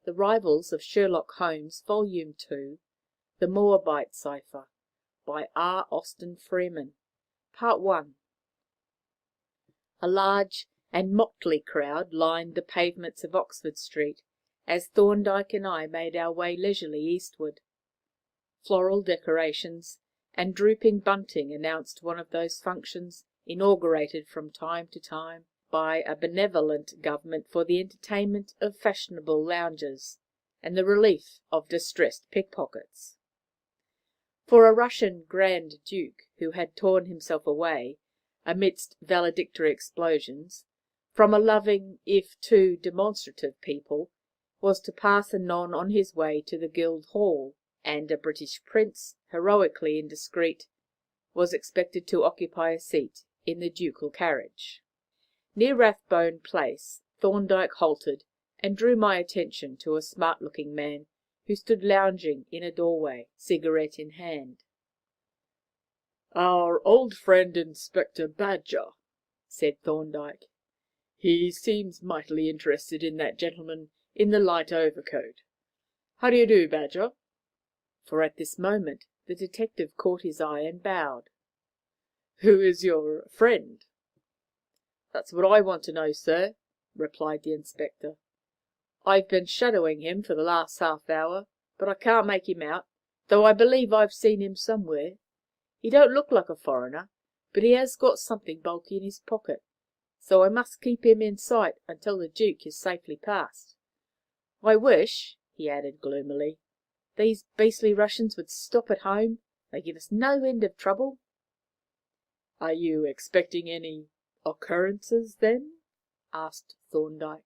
The Rivals of Sherlock Holmes, Volume 2, The Moabite Cypher, by R. Austin Freeman, Part 1. A large and motley crowd lined the pavements of Oxford Street as Thorndyke and I made our way leisurely eastward. Floral decorations and drooping bunting announced one of those functions inaugurated from time to time by a benevolent government for the entertainment of fashionable loungers and the relief of distressed pickpockets. For a Russian Grand Duke who had torn himself away, amidst valedictory explosions, from a loving, if too demonstrative people, was to pass anon on his way to the Guildhall, and a British prince, heroically indiscreet, was expected to occupy a seat in the ducal carriage. Near Rathbone Place, Thorndyke halted and drew my attention to a smart-looking man who stood lounging in a doorway, cigarette in hand. "Our old friend Inspector Badger," said Thorndyke. "He seems mightily interested in that gentleman in the light overcoat. How do you do, Badger?" For at this moment the detective caught his eye and bowed. "Who is your friend?" "That's what I want to know, sir," replied the inspector. "I've been shadowing him for the last half-hour, but I can't make him out, though I believe I've seen him somewhere. He don't look like a foreigner, but he has got something bulky in his pocket, so I must keep him in sight until the Duke is safely past. I wish," he added gloomily, "these beastly Russians would stop at home. They give us no end of trouble." "Are you expecting any occurrences, then?" asked Thorndyke.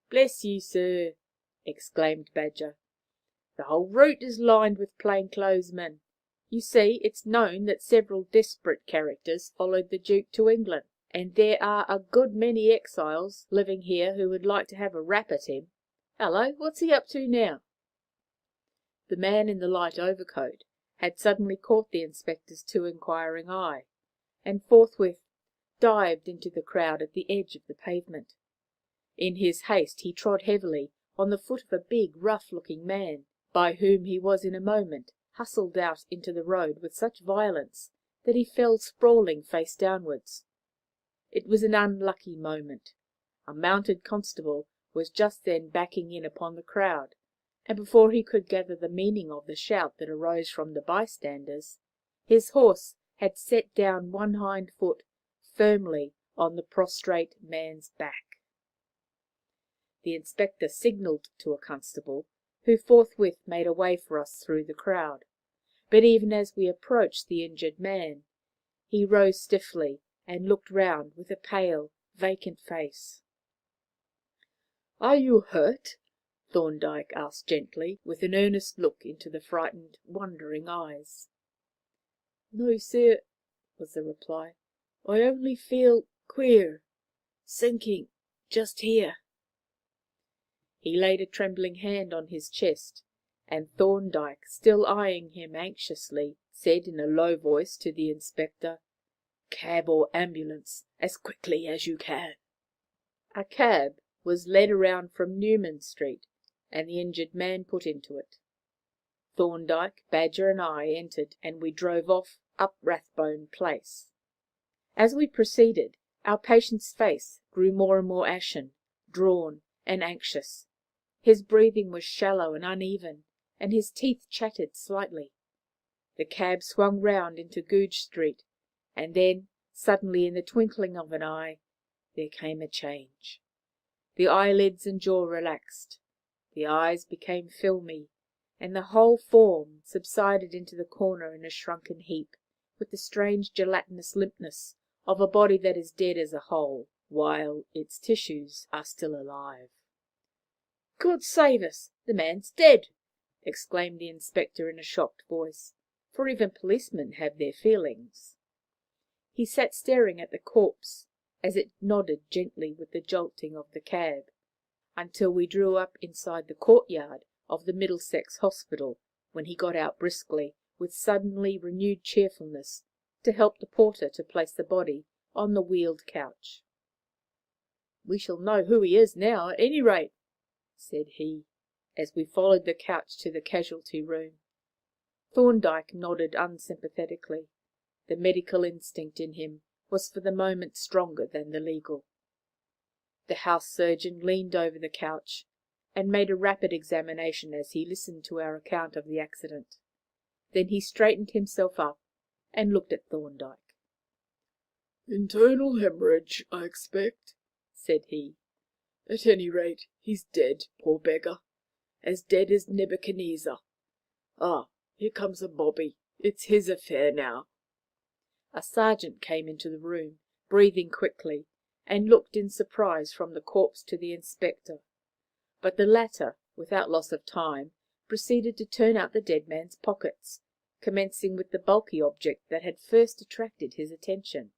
"Bless you, sir," exclaimed Badger, "the whole route is lined with plain-clothes men. You see, it's known that several desperate characters followed the Duke to England, and there are a good many exiles living here who would like to have a rap at him. Hello, what's he up to now?" The man in the light overcoat had suddenly caught the inspector's too inquiring eye, and forthwith dived into the crowd at the edge of the pavement. In his haste he trod heavily on the foot of a big, rough-looking man, by whom he was in a moment hustled out into the road with such violence that he fell sprawling face downwards. It was an unlucky moment. A mounted constable was just then backing in upon the crowd, and before he could gather the meaning of the shout that arose from the bystanders, his horse had set down one hind foot firmly on the prostrate man's back. The inspector signalled to a constable, who forthwith made a way for us through the crowd. But even as we approached the injured man, he rose stiffly and looked round with a pale, vacant face. "Are you hurt?" Thorndyke asked gently, with an earnest look into the frightened, wondering eyes. "No, sir," was the reply. "I only feel queer, sinking just here." He laid a trembling hand on his chest, and Thorndyke, still eyeing him anxiously, said in a low voice to the inspector, "Cab or ambulance, as quickly as you can." A cab was led around from Newman Street, and the injured man put into it. Thorndyke, Badger, and I entered, and we drove off up Rathbone Place. As we proceeded, our patient's face grew more and more ashen, drawn, and anxious. His breathing was shallow and uneven, and his teeth chattered slightly. The cab swung round into Goodge Street, and then, suddenly, in the twinkling of an eye, there came a change. The eyelids and jaw relaxed, the eyes became filmy, and the whole form subsided into the corner in a shrunken heap, with the strange gelatinous limpness of a body that is dead as a whole, while its tissues are still alive. "God save us! The man's dead!" exclaimed the inspector in a shocked voice, for even policemen have their feelings. He sat staring at the corpse as it nodded gently with the jolting of the cab, until we drew up inside the courtyard of the Middlesex Hospital, when he got out briskly, with suddenly renewed cheerfulness, to help the porter to place the body on the wheeled couch. "We shall know who he is now, at any rate," said he. as we followed the couch to the casualty room. Thorndyke nodded unsympathetically. The medical instinct in him was for the moment stronger than the legal. The house surgeon leaned over the couch and made a rapid examination as he listened to our account of the accident. Then he straightened himself up and looked at Thorndyke. "Internal hemorrhage, I expect," said he. "At any rate, he's dead, poor beggar. As dead as Nebuchadnezzar. Ah, here comes a bobby. It's his affair now." A sergeant came into the room, breathing quickly, and looked in surprise from the corpse to the inspector. But the latter, without loss of time, proceeded to turn out the dead man's pockets, commencing with the bulky object that had first attracted his attention,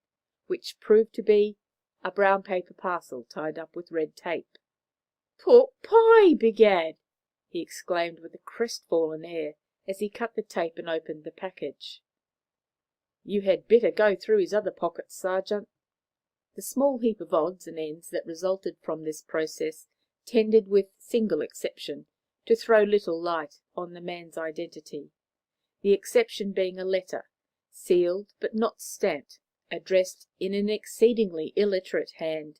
which proved to be a brown paper parcel tied up with red tape. "Pork pie, begad!" he exclaimed with a crestfallen air as he cut the tape and opened the package. "You had better go through his other pockets, Sergeant." The small heap of odds and ends that resulted from this process tended, with single exception, to throw little light on the man's identity, the exception being a letter, sealed but not stamped, addressed in an exceedingly illiterate hand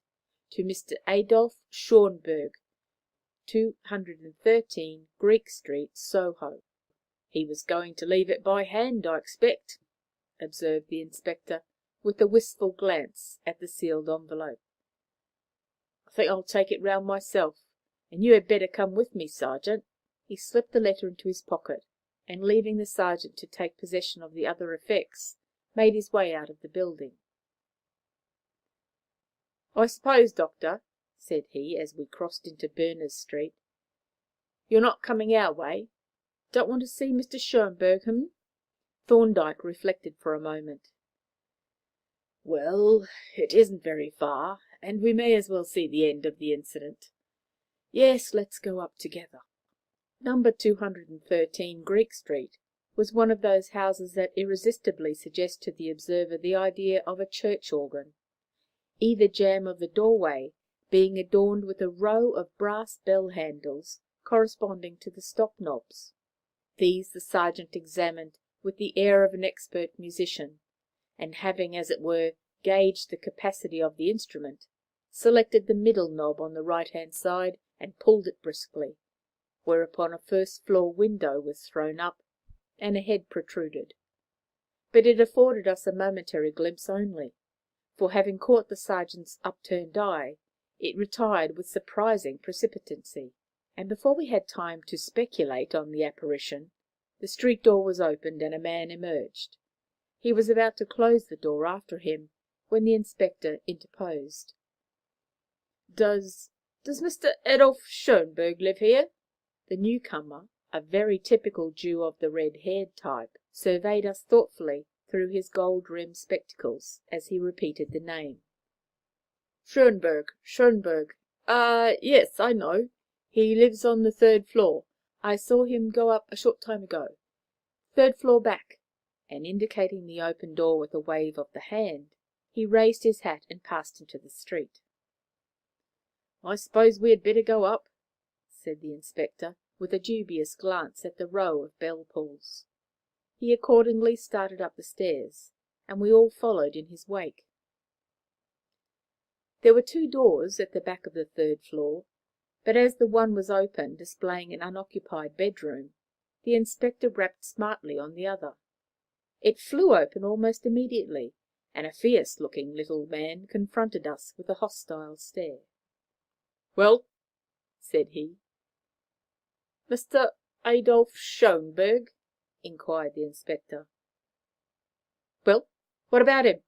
to Mr. Adolph Schönberg, 213 Greek Street, Soho. "He was going to leave it by hand, I expect," observed the inspector, with a wistful glance at the sealed envelope. "I think I'll take it round myself, and you had better come with me, Sergeant." He slipped the letter into his pocket, and, leaving the sergeant to take possession of the other effects, made his way out of the building. "I suppose, Doctor," said he, as we crossed into Berners Street, "you're not coming our way? Don't want to see Mr. Schönberg, Thorndyke reflected for a moment. "Well, it isn't very far, and we may as well see the end of the incident. Yes, let's go up together." Number 213 Greek Street was one of those houses that irresistibly suggest to the observer the idea of a church organ, either jamb of the doorway being adorned with a row of brass bell handles corresponding to the stop knobs. These the sergeant examined with the air of an expert musician, and having, as it were, gauged the capacity of the instrument, selected the middle knob on the right-hand side and pulled it briskly, whereupon a first-floor window was thrown up and a head protruded. But it afforded us a momentary glimpse only, for, having caught the sergeant's upturned eye, it retired with surprising precipitancy, and before we had time to speculate on the apparition, the street door was opened and a man emerged. He was about to close the door after him when the inspector interposed. Does Mr. Adolph Schönberg live here?" The newcomer, a very typical Jew of the red-haired type, surveyed us thoughtfully through his gold-rimmed spectacles as he repeated the name. Schönberg. Yes, I know. He lives on the 3rd floor. I saw him go up a short time ago. 3rd floor back." And indicating the open door with a wave of the hand, he raised his hat and passed into the street. "I suppose we had better go up," said the inspector, with a dubious glance at the row of bell pulls. He accordingly started up the stairs, and we all followed in his wake. There were 2 doors at the back of the 3rd floor, but as the one was open, displaying an unoccupied bedroom, the inspector rapped smartly on the other. It flew open almost immediately, and a fierce-looking little man confronted us with a hostile stare. "Well," said he. "Mr. Adolph Schönberg?" inquired the inspector. "Well, what about him?"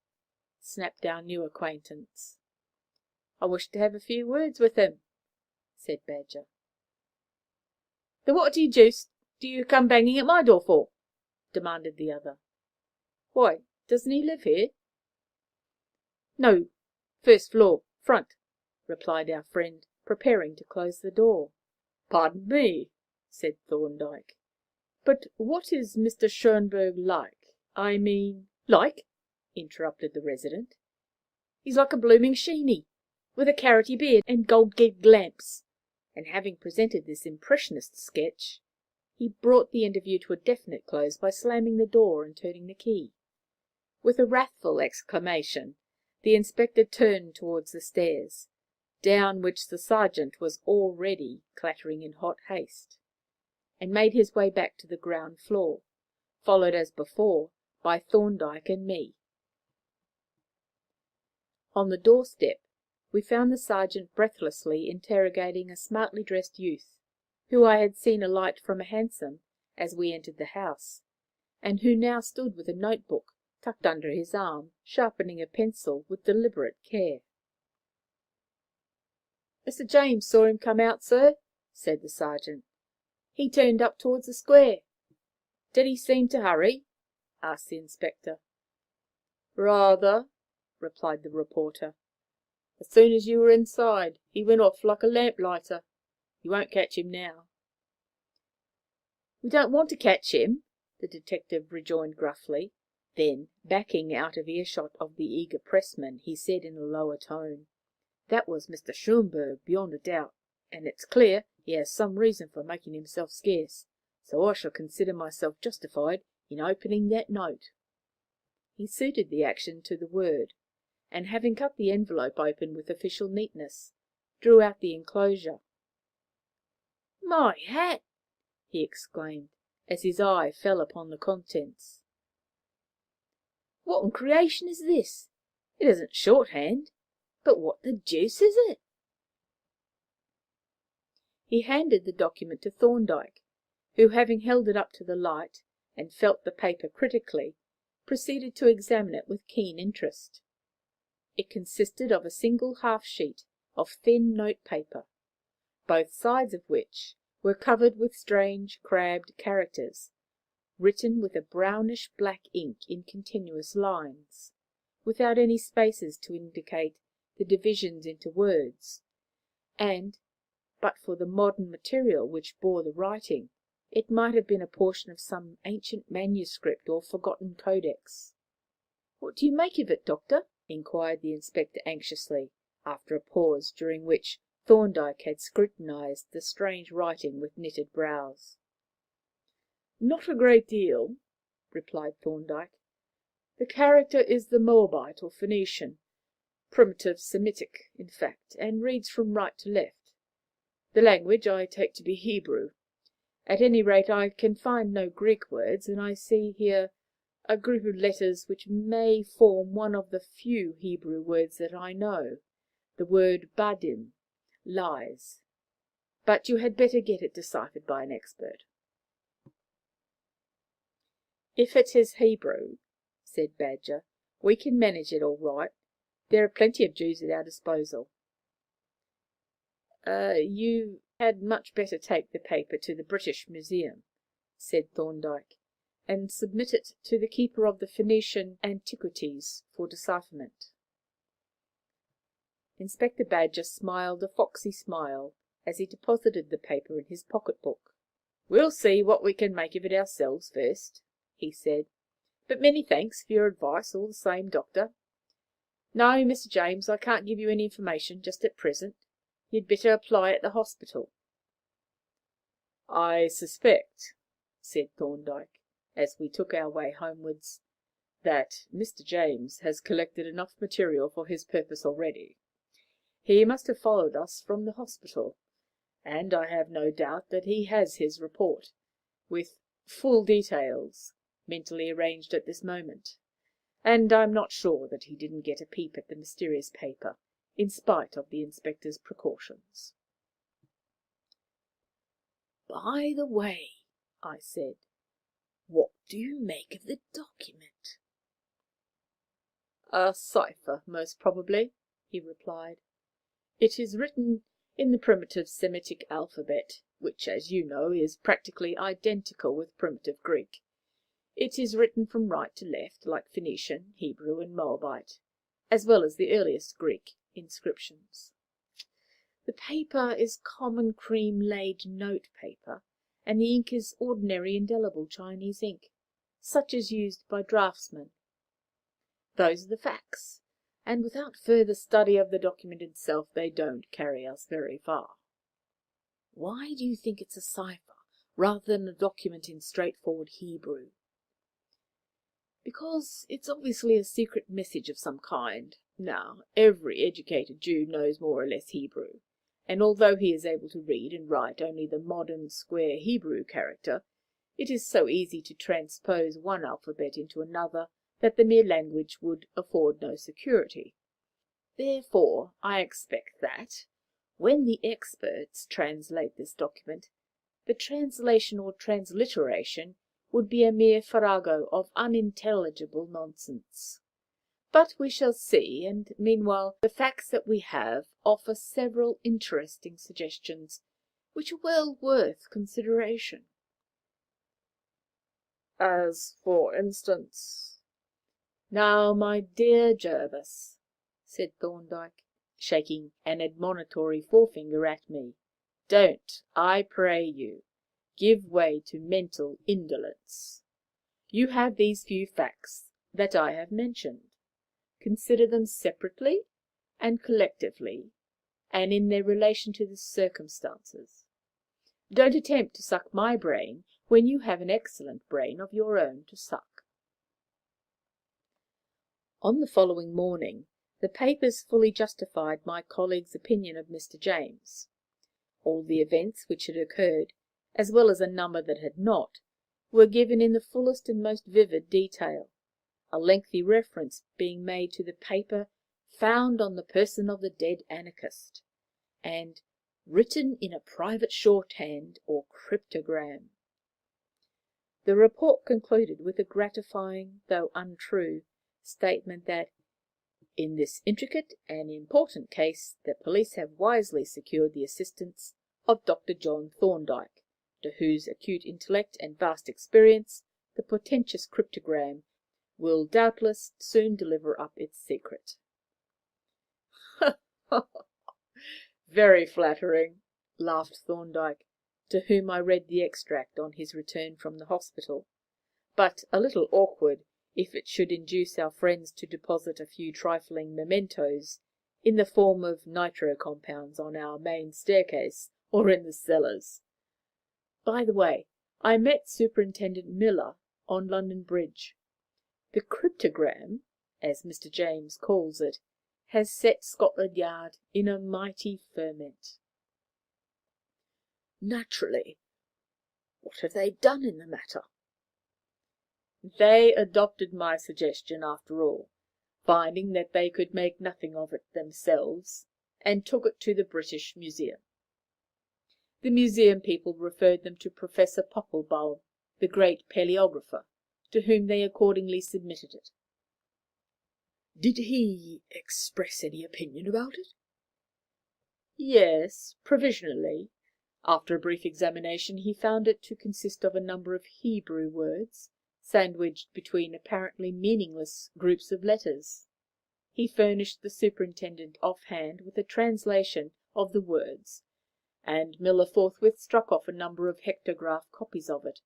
snapped our new acquaintance. "I wish to have a few words with him," said Badger. "Then what the deuce do you come banging at my door for?" demanded the other. "Why, doesn't he live here?" "No, 1st floor, front," replied our friend, preparing to close the door. "Pardon me," said Thorndyke, "but what is Mr. Schönberg like? I mean—" "Like?" interrupted the resident. "He's like a blooming sheeny, with a carroty beard and gold-gigged lamps. and having presented this impressionist sketch, he brought the interview to a definite close by slamming the door and turning the key. With a wrathful exclamation, the inspector turned towards the stairs, down which the sergeant was already clattering in hot haste, and made his way back to the ground floor, followed as before by Thorndyke and me. On the doorstep we found the sergeant breathlessly interrogating a smartly dressed youth, who I had seen alight from a hansom as we entered the house, and who now stood with a notebook tucked under his arm, sharpening a pencil with deliberate care. "Mr. James saw him come out, sir," said the sergeant. "He turned up towards the square." "Did he seem to hurry?" asked the inspector. "Rather," replied the reporter. "As soon as you were inside, he went off like a lamplighter. You won't catch him now." "We don't want to catch him," the detective rejoined gruffly. Then, backing out of earshot of the eager pressman, he said in a lower tone, "That was Mr. Schönberg, beyond a doubt, and it's clear he has some reason for making himself scarce, so I shall consider myself justified in opening that note." He suited the action to the word, and having cut the envelope open with official neatness, drew out the enclosure. "My hat!" he exclaimed, as his eye fell upon the contents. "What in creation is this? It isn't shorthand, but what the deuce is it?" He handed the document to Thorndyke, who, having held it up to the light and felt the paper critically, proceeded to examine it with keen interest. It consisted of a single half-sheet of thin note-paper, both sides of which were covered with strange crabbed characters, written with a brownish-black ink in continuous lines, without any spaces to indicate the divisions into words, and, but for the modern material which bore the writing, it might have been a portion of some ancient manuscript or forgotten codex. "What do you make of it, Doctor?" inquired the inspector anxiously, after a pause during which Thorndyke had scrutinized the strange writing with knitted brows. "Not a great deal," replied Thorndyke. "The character is the Moabite or Phoenician, primitive Semitic, in fact, and reads from right to left. The language I take to be Hebrew. At any rate, I can find no Greek words, and I see here a group of letters which may form one of the few Hebrew words that I know, the word badim, lies. But you had better get it deciphered by an expert." "If it is Hebrew," said Badger, "we can manage it all right. There are plenty of Jews at our disposal." "You had much better take the paper to the British Museum," said Thorndyke, "and submit it to the keeper of the Phoenician antiquities for decipherment." Inspector Badger smiled a foxy smile as he deposited the paper in his pocket-book. "We'll see what we can make of it ourselves first," he said. "But many thanks for your advice all the same, Doctor. No, Mr. James, I can't give you any information just at present. You'd better apply at the hospital." "I suspect," said Thorndyke, as we took our way homewards, "that Mr. James has collected enough material for his purpose already. He must have followed us from the hospital, and I have no doubt that he has his report, with full details, mentally arranged at this moment, and I'm not sure that he didn't get a peep at the mysterious paper, in spite of the inspector's precautions." "By the way," I said, "what do you make of the document?" "A cipher, most probably," he replied. "It is written in the primitive Semitic alphabet, which, as you know, is practically identical with primitive Greek. It is written from right to left, like Phoenician, Hebrew, and Moabite, as well as the earliest Greek inscriptions. The paper is common cream-laid note paper, and the ink is ordinary indelible Chinese ink, such as used by draftsmen. Those are the facts, and without further study of the document itself, they don't carry us very far." Why do you think it's a cipher, rather than a document in straightforward Hebrew? Because it's obviously a secret message of some kind. Now, every educated Jew knows more or less Hebrew, and although he is able to read and write only the modern square Hebrew character, it is so easy to transpose one alphabet into another that the mere language would afford no security. Therefore, I expect that, when the experts translate this document, the translation or transliteration would be a mere farrago of unintelligible nonsense. But we shall see, and meanwhile the facts that we have offer several interesting suggestions, which are well worth consideration. As for instance, now, my dear Jervis, said Thorndyke, shaking an admonitory forefinger at me, don't, I pray you, give way to mental indolence. You have these few facts that I have mentioned. Consider them separately and collectively, and in their relation to the circumstances. Don't attempt to suck my brain when you have an excellent brain of your own to suck. On the following morning, the papers fully justified my colleague's opinion of Mr. James. All the events which had occurred, as well as a number that had not, were given in the fullest and most vivid detail, a lengthy reference being made to the paper found on the person of the dead anarchist, and written in a private shorthand or cryptogram. The report concluded with a gratifying, though untrue, statement that, in this intricate and important case, the police have wisely secured the assistance of Dr. John Thorndyke, to whose acute intellect and vast experience the portentous cryptogram will doubtless soon deliver up its secret. Very flattering, laughed Thorndyke, to whom I read the extract on his return from the hospital, but a little awkward if it should induce our friends to deposit a few trifling mementos in the form of nitro compounds on our main staircase or in the cellars. By the way, I met Superintendent Miller on London Bridge. The cryptogram, as Mr. James calls it, has set Scotland Yard in a mighty ferment. Naturally. What have they done in the matter? They adopted my suggestion after all, finding that they could make nothing of it themselves, and took it to the British Museum. The museum people referred them to Professor Popplebulb, the great paleographer, to whom they accordingly submitted it. Did he express any opinion about it? Yes, provisionally. After a brief examination, he found it to consist of a number of Hebrew words, sandwiched between apparently meaningless groups of letters. He furnished the superintendent offhand with a translation of the words, and Miller forthwith struck off a number of hectograph copies of it,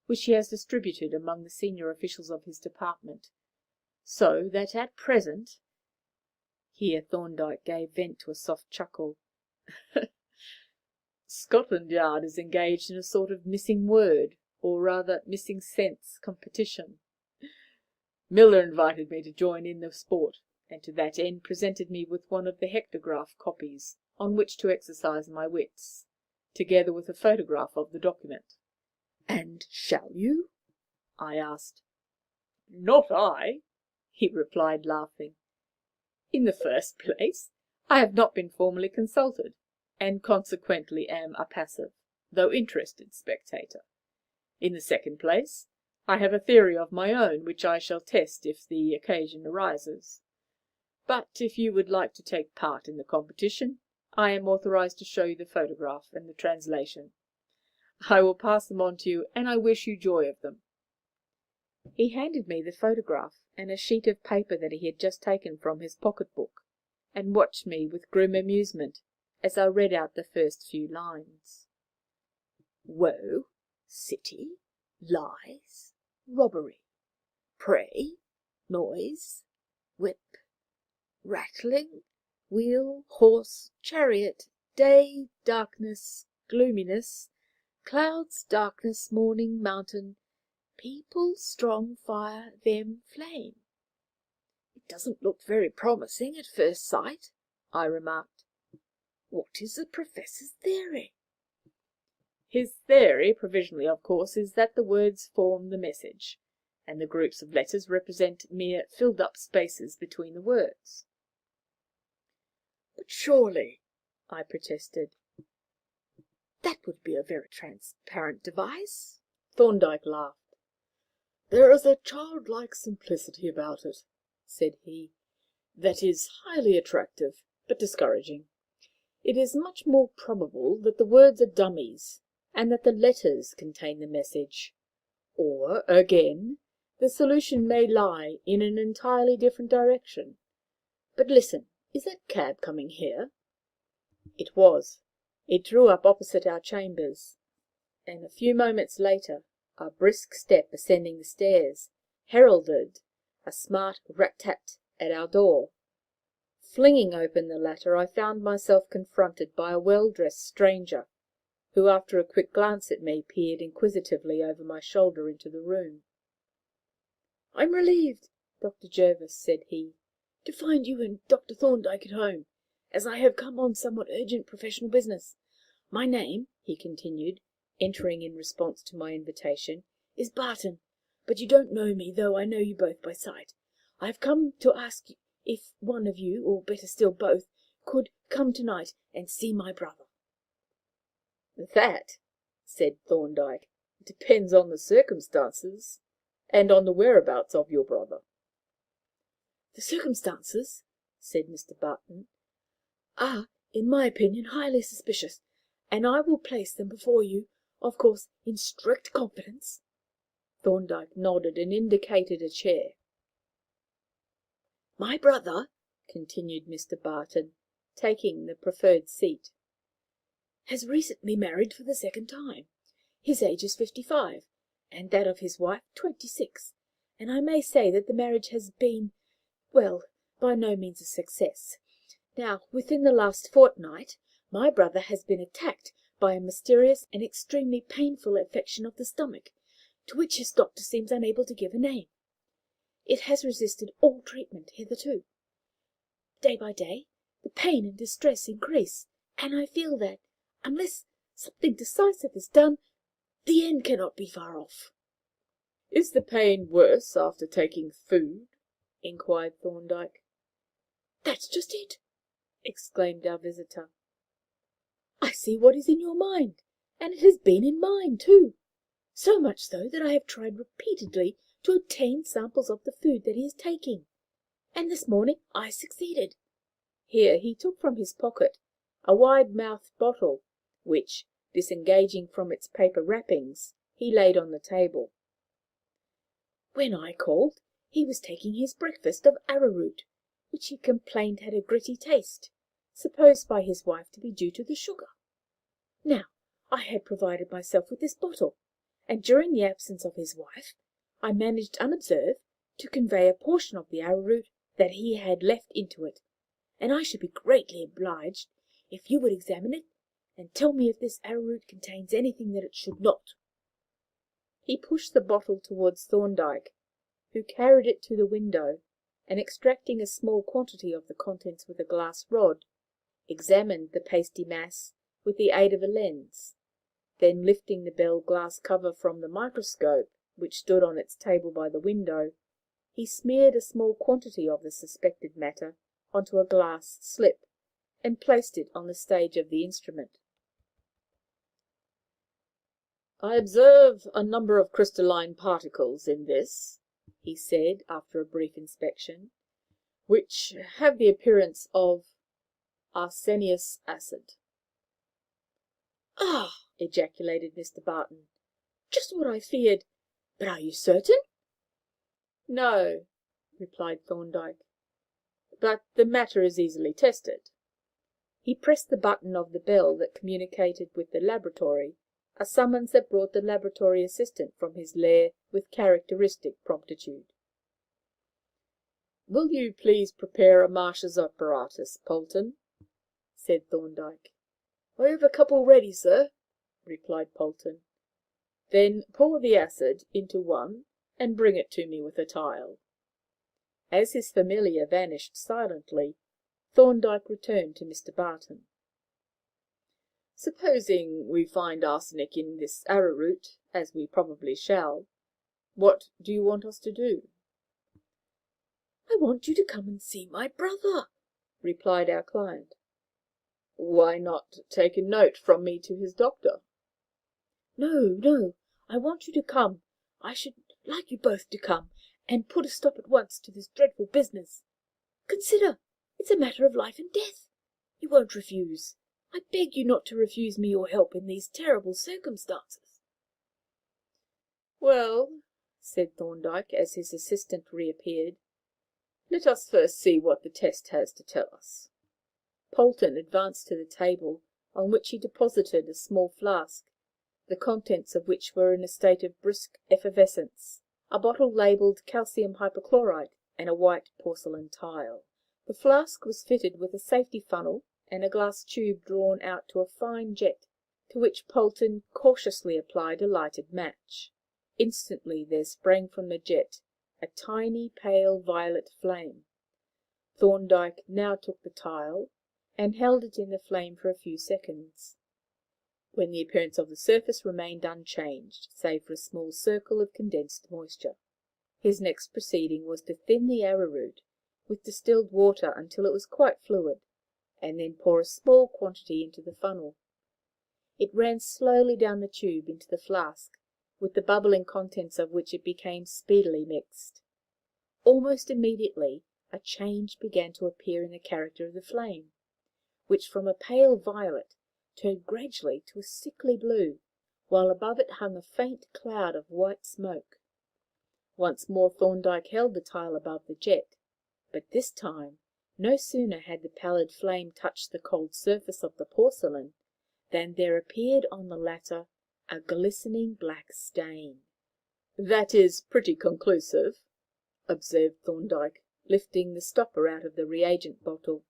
which he has distributed among the senior officials of his department, so that at present— Here Thorndyke gave vent to a soft chuckle. Scotland Yard is engaged in a sort of missing word, or rather missing sense competition. Miller invited me to join in the sport, and to that end presented me with one of the hectograph copies on which to exercise my wits, together with a photograph of the document. And shall you? I asked. Not I, he replied, laughing. In the first place, I have not been formally consulted, and consequently am a passive, though interested spectator. In the second place, I have a theory of my own, which I shall test if the occasion arises. But if you would like to take part in the competition, I am authorized to show you the photograph and the translation. I will pass them on to you, and I wish you joy of them. He handed me the photograph and a sheet of paper that he had just taken from his pocket-book, and watched me with grim amusement as I read out the first few lines. Woe, city, lies, robbery, prey, noise, whip, rattling, wheel, horse, chariot, day, darkness, gloominess, clouds, darkness, morning, mountain, people, strong fire, them, flame. It doesn't look very promising at first sight, I remarked. What is the professor's theory? His theory, provisionally of course, is that the words form the message, and the groups of letters represent mere filled-up spaces between the words. But surely, I protested, that would be a very transparent device. Thorndyke laughed. There is a childlike simplicity about it, said he, that is highly attractive, but discouraging. It is much more probable that the words are dummies, and that the letters contain the message. Or, again, the solution may lie in an entirely different direction. But listen, is that cab coming here? It was. It drew up opposite our chambers, and a few moments later a brisk step ascending the stairs heralded a smart rat-tat at our door. Flinging open the latter, I found myself confronted by a well-dressed stranger, who, after a quick glance at me, peered inquisitively over my shoulder into the room. "I'm relieved, Dr. Jervis," said he, "to find you and Dr. Thorndyke at home, as I have come on somewhat urgent professional business. My name," he continued, entering in response to my invitation, "is Barton, but you don't know me, though I know you both by sight. I have come to ask if one of you, or better still both, could come tonight and see my brother." "That," said Thorndyke, "depends on the circumstances, and on the whereabouts of your brother." "The circumstances," said Mr. Barton, "are, in my opinion, highly suspicious, and I will place them before you, of course, in strict confidence." Thorndyke nodded and indicated a chair. "My brother," continued Mr. Barton, taking the preferred seat, "has recently married for the second time. His age is 55, and that of his wife 26, and I may say that the marriage has been, well, by no means a success. Now, within the last fortnight, my brother has been attacked by a mysterious and extremely painful affection of the stomach, to which his doctor seems unable to give a name. It has resisted all treatment hitherto. Day by day, the pain and distress increase, and I feel that, unless something decisive is done, the end cannot be far off." "Is the pain worse after taking food?" inquired Thorndyke. "That's just it," exclaimed our visitor. "I see what is in your mind, and it has been in mine too, so much so that I have tried repeatedly to obtain samples of the food that he is taking, and this morning I succeeded." Here he took from his pocket a wide-mouthed bottle, which, disengaging from its paper wrappings, he laid on the table. "When I called, he was taking his breakfast of arrowroot, which he complained had a gritty taste, supposed by his wife to be due to the sugar. Now, I had provided myself with this bottle, and during the absence of his wife, I managed unobserved to convey a portion of the arrowroot that he had left into it, and I should be greatly obliged if you would examine it and tell me if this arrowroot contains anything that it should not." He pushed the bottle towards Thorndyke, who carried it to the window, and, extracting a small quantity of the contents with a glass rod, examined the pasty mass with the aid of a lens. Then, lifting the bell glass cover from the microscope, which stood on its table by the window, he smeared a small quantity of the suspected matter onto a glass slip, and placed it on the stage of the instrument. "I observe a number of crystalline particles in this," he said, after a brief inspection, "which have the appearance of arsenious acid." "Ah!" ejaculated Mr. Barton. "Just what I feared. But are you certain?" "No," replied Thorndyke, "but the matter is easily tested." He pressed the button of the bell that communicated with the laboratory, a summons that brought the laboratory assistant from his lair with characteristic promptitude. "Will you please prepare a Marsh's apparatus, Polton?" said Thorndyke. "I have a couple ready, sir," replied Polton. Then pour the acid into one and bring it to me with a tile. As his familiar vanished silently, Thorndyke returned to Mr. Barton. Supposing we find arsenic in this arrowroot, as we probably shall, what do you want us to do? I want you to come and see my brother, replied our client. Why not take a note from me to his doctor? No, I want you to come. I should like you both to come, and put a stop at once to this dreadful business. Consider, it's a matter of life and death. You won't refuse. I beg you not to refuse me your help in these terrible circumstances. Well, said Thorndyke, as his assistant reappeared, let us first see what the test has to tell us. Polton advanced to the table, on which he deposited a small flask, the contents of which were in a state of brisk effervescence, a bottle labelled calcium hypochlorite, and a white porcelain tile. The flask was fitted with a safety funnel and a glass tube drawn out to a fine jet, to which Polton cautiously applied a lighted match. Instantly there sprang from the jet a tiny pale violet flame. Thorndyke now took the tile and held it in the flame for a few seconds, when the appearance of the surface remained unchanged, save for a small circle of condensed moisture. His next proceeding was to thin the arrowroot with distilled water until it was quite fluid, and then pour a small quantity into the funnel. It ran slowly down the tube into the flask, with the bubbling contents of which it became speedily mixed. Almost immediately a change began to appear in the character of the flame, which from a pale violet turned gradually to a sickly blue, while above it hung a faint cloud of white smoke. Once more Thorndyke held the tile above the jet, but this time no sooner had the pallid flame touched the cold surface of the porcelain than there appeared on the latter a glistening black stain. That is pretty conclusive, observed Thorndyke, lifting the stopper out of the reagent bottle.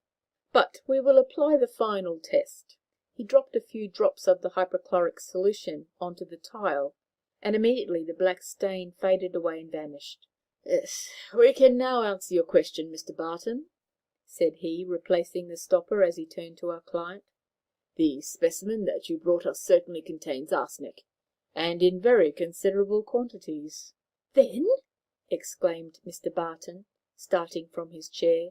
But we will apply the final test. He dropped a few drops of the hypochloric solution onto the tile, and immediately the black stain faded away and vanished. Yes, we can now answer your question, Mr. Barton, said he, replacing the stopper as he turned to our client. The specimen that you brought us certainly contains arsenic, and in very considerable quantities. Then, exclaimed Mr. Barton, starting from his chair,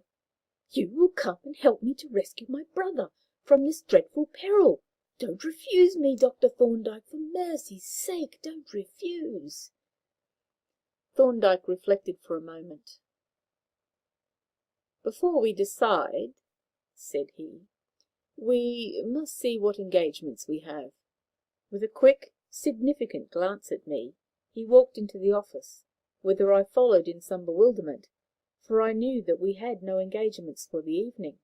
you will come and help me to rescue my brother from this dreadful peril. Don't refuse me, Dr. Thorndyke, for mercy's sake, don't refuse. Thorndyke reflected for a moment. Before we decide, said he, we must see what engagements we have. With a quick, significant glance at me, he walked into the office, whither I followed in some bewilderment, for I knew that we had no engagements for the evening.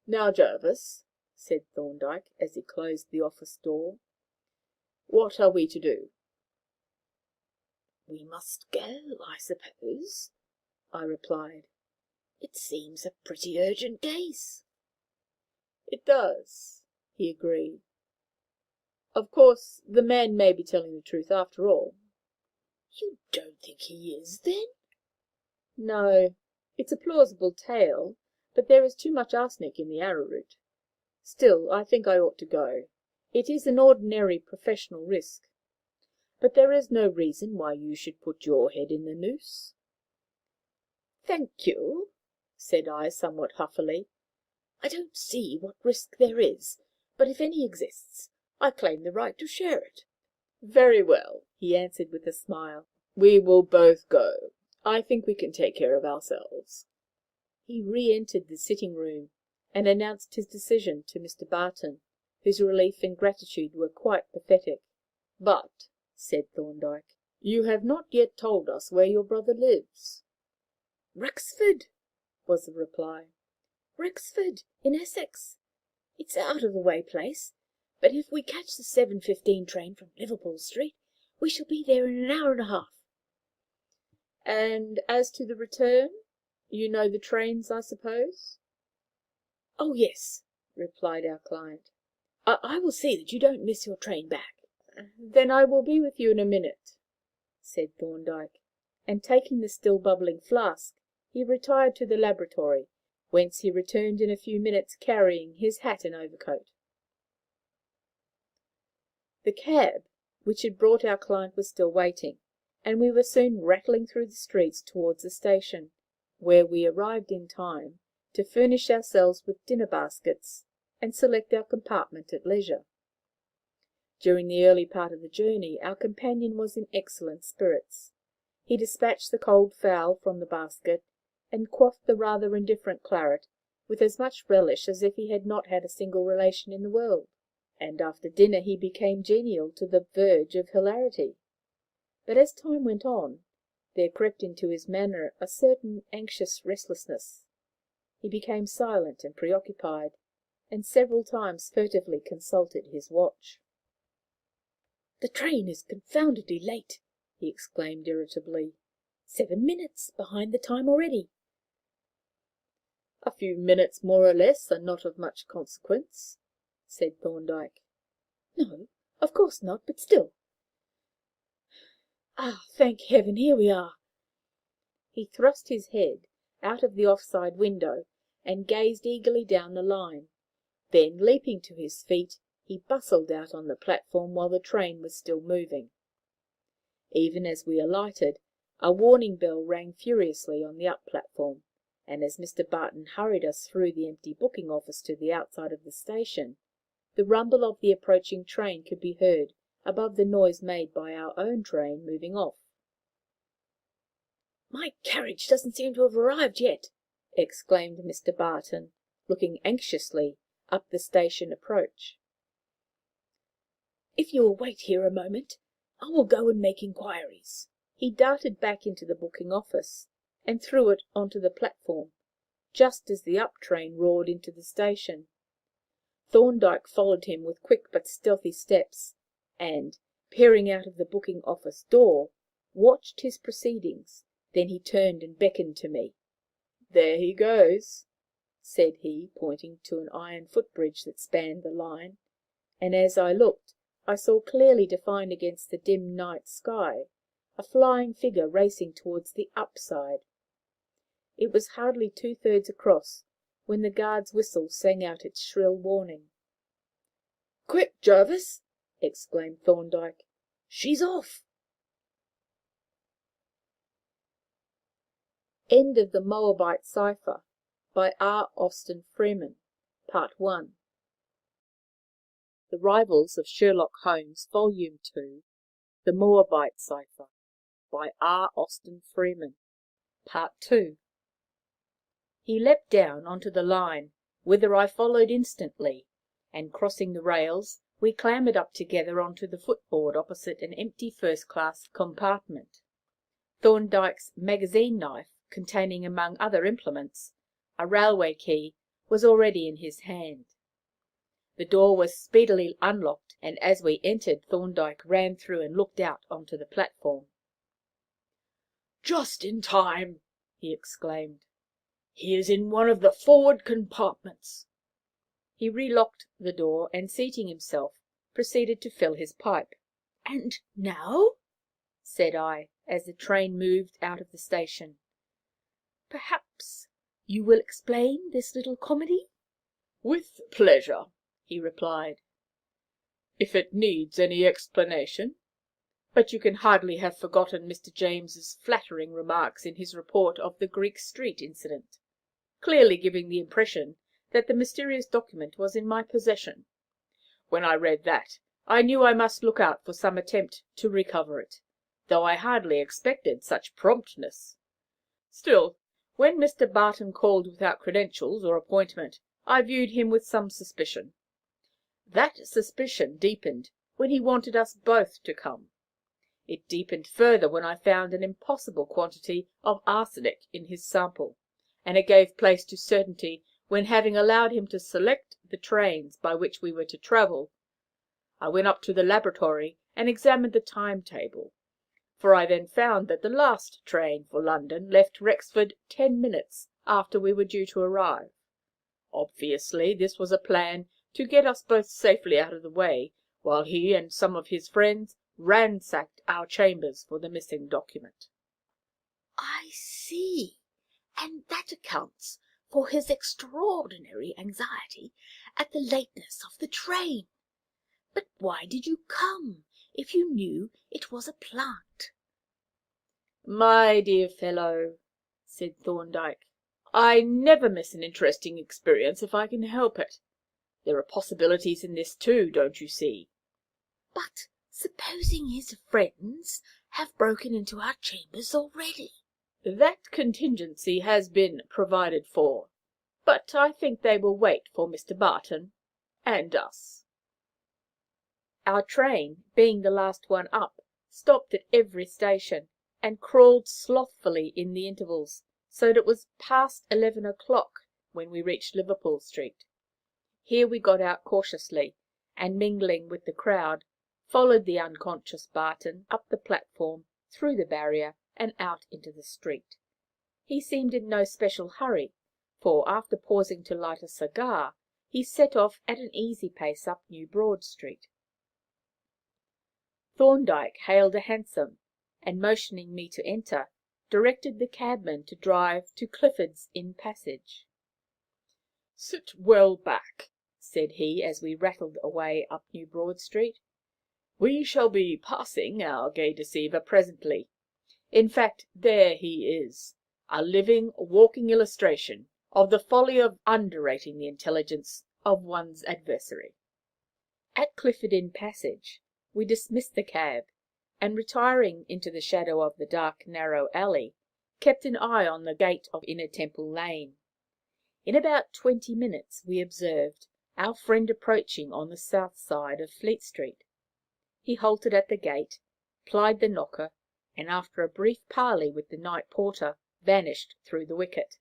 Now, Jervis, said Thorndyke, as he closed the office door, what are we to do? We must go, I suppose, I replied. It seems a pretty urgent case. It does, he agreed. Of course, the man may be telling the truth after all. You don't think he is, then? No, it's a plausible tale, but there is too much arsenic in the arrowroot. Still, I think I ought to go. It is an ordinary professional risk. But there is no reason why you should put your head in the noose. Thank you, said I somewhat huffily. I don't see what risk there is, but if any exists, I claim the right to share it. Very well, he answered with a smile. We will both go. I think we can take care of ourselves. He re-entered the sitting-room and announced his decision to Mr. Barton, whose relief and gratitude were quite pathetic. But, said Thorndyke, you have not yet told us where your brother lives. Rexford, was the reply. Rexford, in Essex. It's an out-of-the-way place, but if we catch the 7:15 train from Liverpool Street, we shall be there in an hour and a half. And as to the return, you know the trains, I suppose? Oh, yes, replied our client. I will see that you don't miss your train back." "Then I will be with you in a minute," said Thorndyke, and taking the still bubbling flask, he retired to the laboratory, whence he returned in a few minutes carrying his hat and overcoat. The cab which had brought our client was still waiting, and we were soon rattling through the streets towards the station, where we arrived in time to furnish ourselves with dinner baskets and select our compartment at leisure. During the early part of the journey our companion was in excellent spirits. He dispatched the cold fowl from the basket, and quaffed the rather indifferent claret with as much relish as if he had not had a single relation in the world, and after dinner he became genial to the verge of hilarity. But as time went on, there crept into his manner a certain anxious restlessness. He became silent and preoccupied, and several times furtively consulted his watch. "The train is confoundedly late," he exclaimed irritably. 7 minutes behind the time already." "A few minutes more or less are not of much consequence," said Thorndyke. "No, of course not, but still. Ah, thank heaven, here we are." He thrust his head out of the off-side window and gazed eagerly down the line. Then, leaping to his feet, he bustled out on the platform while the train was still moving. Even as we alighted, a warning bell rang furiously on the up platform, and as Mr. Barton hurried us through the empty booking office to the outside of the station, the rumble of the approaching train could be heard above the noise made by our own train moving off. "My carriage doesn't seem to have arrived yet," exclaimed Mr. Barton, looking anxiously up the station approach. "If you will wait here a moment, I will go and make inquiries." He darted back into the booking office and threw it onto the platform, just as the up train roared into the station. Thorndyke followed him with quick but stealthy steps, and, peering out of the booking office door, watched his proceedings. Then he turned and beckoned to me. "There he goes," said he, pointing to an iron footbridge that spanned the line, and as I looked, I saw clearly defined against the dim night sky a flying figure racing towards the up side. It was hardly 2/3 across when the guard's whistle sang out its shrill warning. "Quick, Jervis!" exclaimed Thorndyke. "She's off!" End of the Moabite Cypher by R. Austin Freeman, Part 1. The Rivals of Sherlock Holmes, Volume 2, The Moabite Cypher by R. Austin Freeman, Part 2. He leapt down onto the line, whither I followed instantly, and crossing the rails, we clambered up together onto the footboard opposite an empty first-class compartment. Thorndyke's magazine knife, containing, among other implements, a railway key, was already in his hand. The door was speedily unlocked, and as we entered, Thorndyke ran through and looked out onto the platform. "Just in time!" he exclaimed. "He is in one of the forward compartments." He relocked the door, and seating himself, proceeded to fill his pipe. "And now," said I, as the train moved out of the station, "perhaps you will explain this little comedy?" "With pleasure," he replied, "if it needs any explanation. But you can hardly have forgotten Mr. James's flattering remarks in his report of the Greek Street incident, clearly giving the impression that the mysterious document was in my possession. When I read that, I knew I must look out for some attempt to recover it, though I hardly expected such promptness. Still, when Mr. Barton called without credentials or appointment, I viewed him with some suspicion. That suspicion deepened when he wanted us both to come. It deepened further when I found an impossible quantity of arsenic in his sample, and it gave place to certainty when, having allowed him to select the trains by which we were to travel, I went up to the laboratory and examined the timetable, for I then found that the last train for London left Rexford 10 minutes after we were due to arrive. Obviously, this was a plan to get us both safely out of the way, while he and some of his friends ransacked our chambers for the missing document." "I see, and that accounts for his extraordinary anxiety at the lateness of the train. But why did you come, if you knew it was a plant?" "My dear fellow," said Thorndyke, "I never miss an interesting experience if I can help it. There are possibilities in this too, don't you see?" "But supposing his friends have broken into our chambers already?" "That contingency has been provided for, but I think they will wait for Mr. Barton and us." Our train, being the last one up, stopped at every station, and crawled slothfully in the intervals, so that it was past 11 o'clock when we reached Liverpool Street. Here we got out cautiously, and, mingling with the crowd, followed the unconscious Barton up the platform, through the barrier, and out into the street. He seemed in no special hurry, for, after pausing to light a cigar, he set off at an easy pace up New Broad Street. Thorndyke hailed a hansom, and, motioning me to enter, directed the cabman to drive to Clifford's Inn Passage. "Sit well back," said he, as we rattled away up New Broad Street. "We shall be passing our gay deceiver presently. In fact, there he is, a living, walking illustration of the folly of underrating the intelligence of one's adversary." At Clifford Inn Passage we dismissed the cab, and, retiring into the shadow of the dark, narrow alley, kept an eye on the gate of Inner Temple Lane. In about 20 minutes we observed our friend approaching on the south side of Fleet Street. He halted at the gate, plied the knocker, and, after a brief parley with the night porter, vanished through the wicket.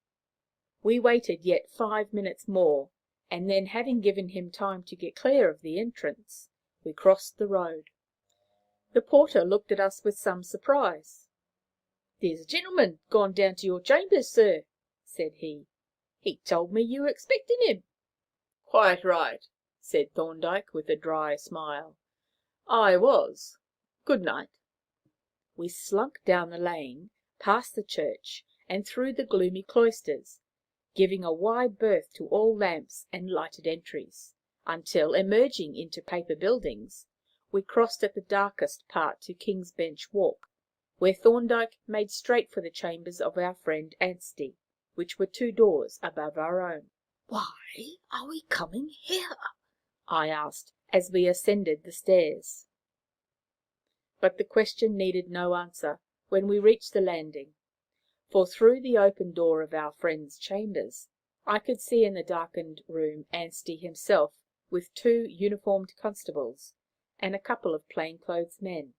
We waited yet 5 minutes more, and then, having given him time to get clear of the entrance, we crossed the road. The porter looked at us with some surprise. "There's a gentleman gone down to your chambers, sir," said he. "He told me you were expecting him." "Quite right," said Thorndyke, with a dry smile. "I was. Good night." We slunk down the lane, past the church, and through the gloomy cloisters, giving a wide berth to all lamps and lighted entries, until, emerging into Paper Buildings, we crossed at the darkest part to King's Bench Walk, where Thorndyke made straight for the chambers of our friend Anstey, which were 2 doors above our own. "Why are we coming here?" I asked, as we ascended the stairs. But the question needed no answer when we reached the landing, for through the open door of our friend's chambers I could see in the darkened room Anstey himself, with 2 uniformed constables and a couple of plainclothes men.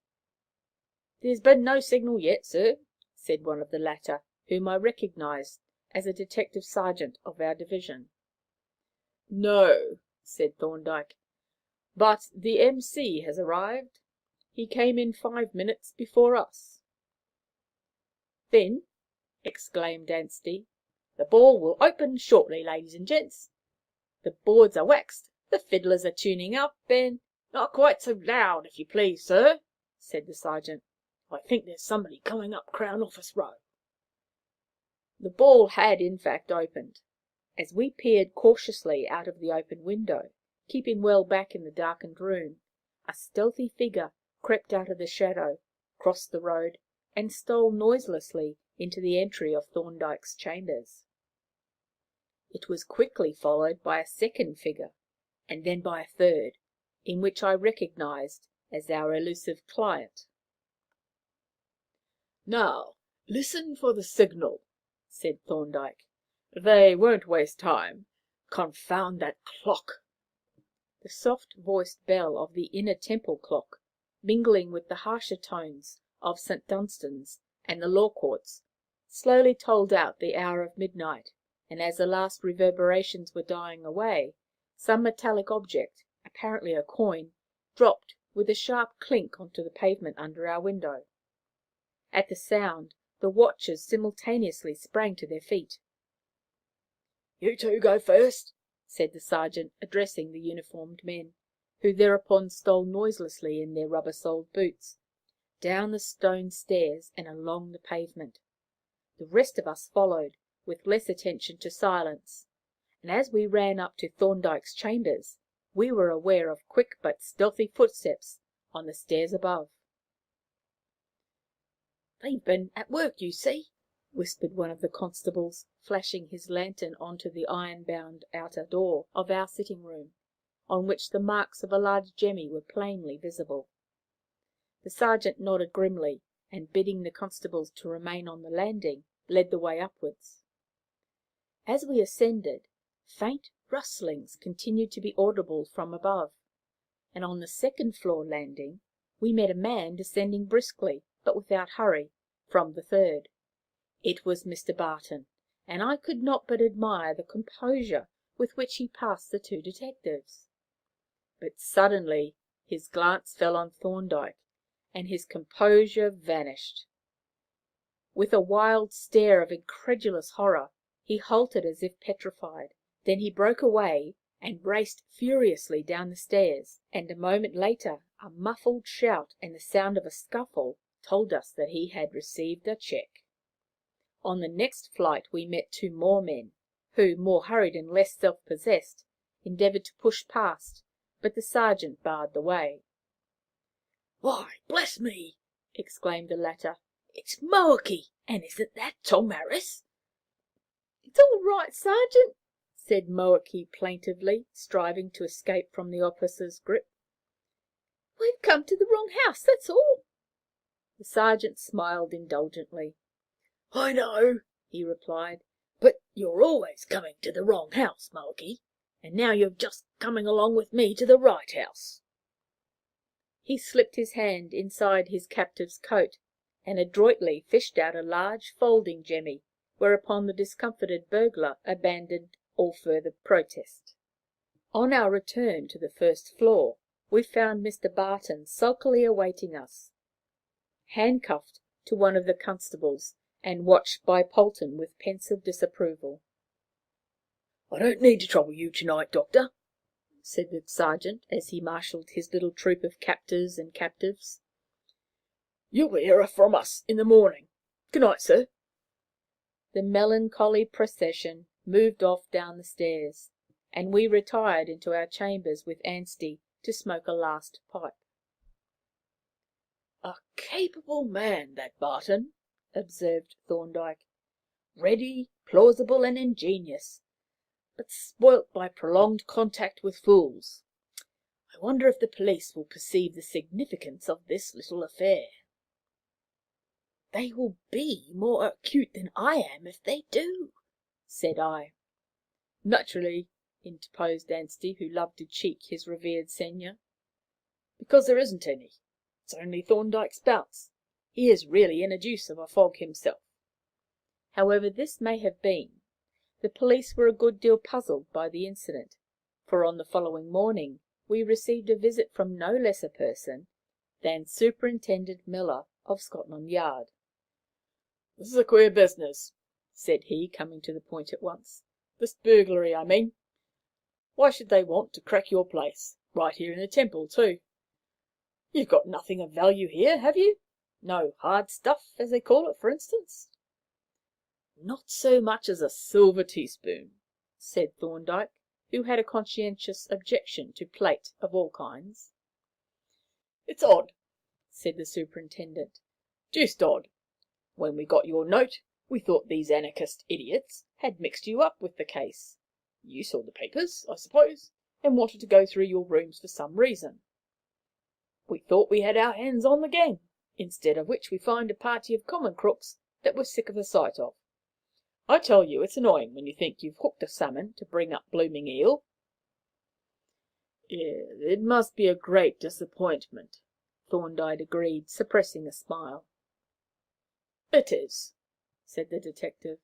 "There's been no signal yet, sir," said one of the latter, whom I recognized as a detective sergeant of our division. "No," said Thorndyke, "but the M.C. has arrived. He came in 5 minutes before us." "Then," exclaimed Anstey, "the ball will open shortly, ladies and gents. The boards are waxed, the fiddlers are tuning up, and—" "Not quite so loud, if you please, sir," said the sergeant. "I think there's somebody coming up Crown Office Row." The ball had, in fact, opened. As we peered cautiously out of the open window, keeping well back in the darkened room, a stealthy figure crept out of the shadow, crossed the road, and stole noiselessly into the entry of Thorndyke's chambers. It was quickly followed by a second figure, and then by a third, in which I recognized as our elusive client. "Now, listen for the signal," said Thorndyke. "They won't waste time. Confound that clock!" The soft-voiced bell of the Inner Temple clock, mingling with the harsher tones of St. Dunstan's and the Law Courts, slowly tolled out the hour of midnight, and as the last reverberations were dying away, some metallic object, apparently a coin, dropped with a sharp clink onto the pavement under our window. At the sound, the watchers simultaneously sprang to their feet. "You 2 go first," said the sergeant, addressing the uniformed men, who thereupon stole noiselessly in their rubber-soled boots, down the stone stairs and along the pavement. The rest of us followed, with less attention to silence, and as we ran up to Thorndyke's chambers, we were aware of quick but stealthy footsteps on the stairs above. "They've been at work, you see," whispered one of the constables, flashing his lantern onto the iron-bound outer door of our sitting-room, on which the marks of a large jemmy were plainly visible. The sergeant nodded grimly, and, bidding the constables to remain on the landing, led the way upwards. As we ascended, faint rustlings continued to be audible from above, and on the second-floor landing we met a man descending briskly, but without hurry, from the third. It was Mr. Barton, and I could not but admire the composure with which he passed the two detectives. But suddenly his glance fell on Thorndyke, and his composure vanished. With a wild stare of incredulous horror, he halted as if petrified. Then he broke away and raced furiously down the stairs, and a moment later a muffled shout and the sound of a scuffle told us that he had received a cheque. On the next flight we met two more men, who, more hurried and less self-possessed, endeavoured to push past, but the sergeant barred the way. "Why, bless me!" exclaimed the latter. "It's Moakey, and isn't that Tom Harris?" "It's all right, sergeant," said Moakey plaintively, striving to escape from the officer's grip. "We've come to the wrong house, that's all." The sergeant smiled indulgently. "I know," he replied, "but you're always coming to the wrong house, Moakey, and now you're just coming along with me to the right house." He slipped his hand inside his captive's coat, and adroitly fished out a large folding jemmy, whereupon the discomfited burglar abandoned all further protest. On our return to the first floor, we found Mr. Barton sulkily awaiting us, handcuffed to one of the constables, and watched by Polton with pensive disapproval. "I don't need to trouble you tonight, Doctor," said the sergeant, as he marshalled his little troop of captors and captives. "You'll hear from us in the morning. Good night, sir." The melancholy procession moved off down the stairs, and we retired into our chambers with Anstey to smoke a last pipe. "A capable man, that Barton," observed Thorndyke. "Ready, plausible, and ingenious, but spoilt by prolonged contact with fools. I wonder if the police will perceive the significance of this little affair." "They will be more acute than I am if they do," said I. "Naturally," interposed Anstey, who loved to cheek his revered senior, "because there isn't any. It's only Thorndyke's bounce. He is really in a deuce of a fog himself." However this may have been, the police were a good deal puzzled by the incident, for on the following morning we received a visit from no less a person than Superintendent Miller of Scotland Yard. "This is a queer business," said he, coming to the point at once. "This burglary, I mean. Why should they want to crack your place? Right here in the Temple, too. You've got nothing of value here, have you? No hard stuff, as they call it, for instance?" "Not so much as a silver teaspoon," said Thorndyke, who had a conscientious objection to plate of all kinds. "It's odd," said the superintendent. "Deuced odd. When we got your note, we thought these anarchist idiots had mixed you up with the case. You saw the papers, I suppose, and wanted to go through your rooms for some reason. We thought we had our hands on the gang, instead of which we find a party of common crooks that we're sick of the sight of. I tell you, it's annoying when you think you've hooked a salmon to bring up blooming eel." "It must be a great disappointment," Thorndyke agreed, suppressing a smile. "It is," said the detective.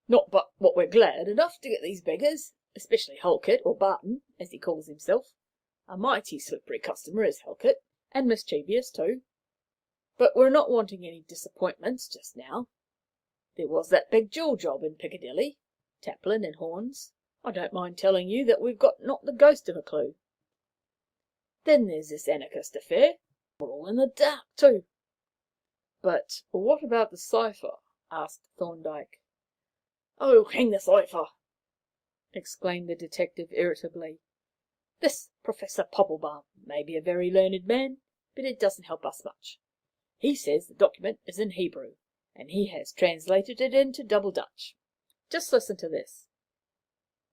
"Not but what we're glad enough to get these beggars, especially Halkett, or Barton, as he calls himself. A mighty slippery customer is Halkett, and mischievous too. But we're not wanting any disappointments just now. There was that big jewel job in Piccadilly, Taplin and Horns. I don't mind telling you that we've got not the ghost of a clue. Then there's this anarchist affair. We're all in the dark, too." "But what about the cipher?" asked Thorndyke. "Oh, hang the cipher!" exclaimed the detective irritably. "This Professor Popplebaum may be a very learned man, but it doesn't help us much. He says the document is in Hebrew, and he has translated it into Double Dutch. Just listen to this."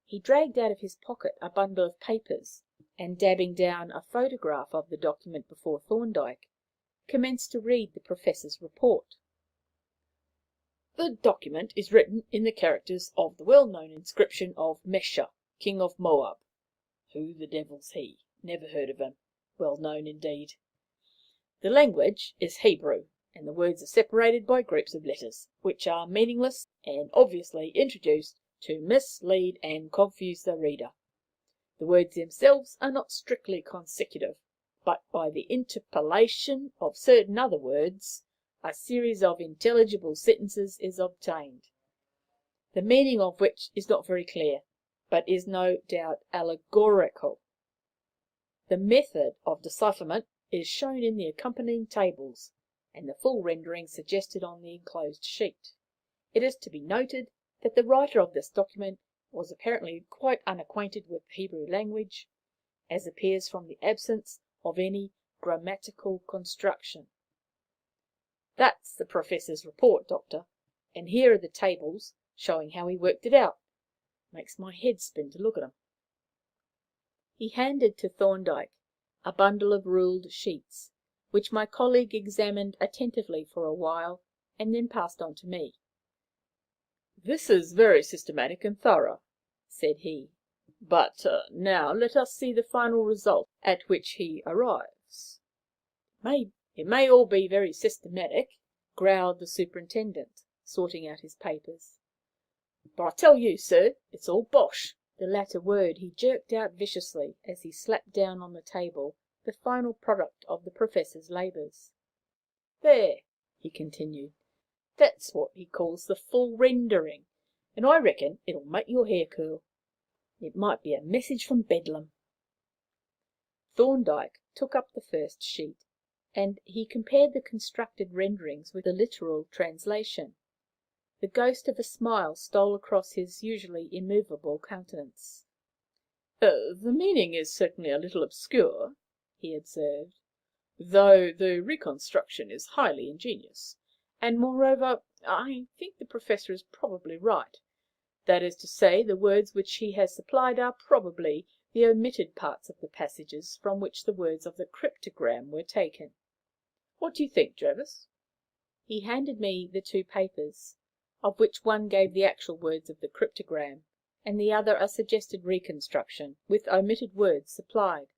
He dragged out of his pocket a bundle of papers, and dabbing down a photograph of the document before Thorndyke, commenced to read the Professor's report. "The document is written in the characters of the well-known inscription of Mesha, King of Moab. Who the devil's he? Never heard of him. Well known indeed. The language is Hebrew, and the words are separated by groups of letters, which are meaningless and obviously introduced to mislead and confuse the reader. The words themselves are not strictly consecutive, but by the interpolation of certain other words, a series of intelligible sentences is obtained, the meaning of which is not very clear, but is no doubt allegorical. The method of decipherment is shown in the accompanying tables, and the full rendering suggested on the enclosed sheet. It is to be noted that the writer of this document was apparently quite unacquainted with the Hebrew language, as appears from the absence of any grammatical construction. That's the Professor's report, Doctor, and here are the tables showing how he worked it out. Makes my head spin to look at 'em." He handed to Thorndyke a bundle of ruled sheets, which my colleague examined attentively for a while, and then passed on to me. "This is very systematic and thorough," said he. "But now let us see the final result at which he arrives." "It may all be very systematic," growled the superintendent, sorting out his papers, "but I tell you, sir, it's all bosh." The latter word he jerked out viciously as he slapped down on the table the final product of the Professor's labours. "There," he continued, "that's what he calls the full rendering, and I reckon it'll make your hair curl. It might be a message from Bedlam." Thorndyke took up the first sheet, and he compared the constructed renderings with the literal translation. The ghost of a smile stole across his usually immovable countenance. "The meaning is certainly a little obscure," he observed, "though the reconstruction is highly ingenious, and, moreover, I think the Professor is probably right. That is to say, the words which he has supplied are probably the omitted parts of the passages from which the words of the cryptogram were taken. What do you think, Jervis?" He handed me the two papers, of which one gave the actual words of the cryptogram, and the other a suggested reconstruction, with omitted words supplied.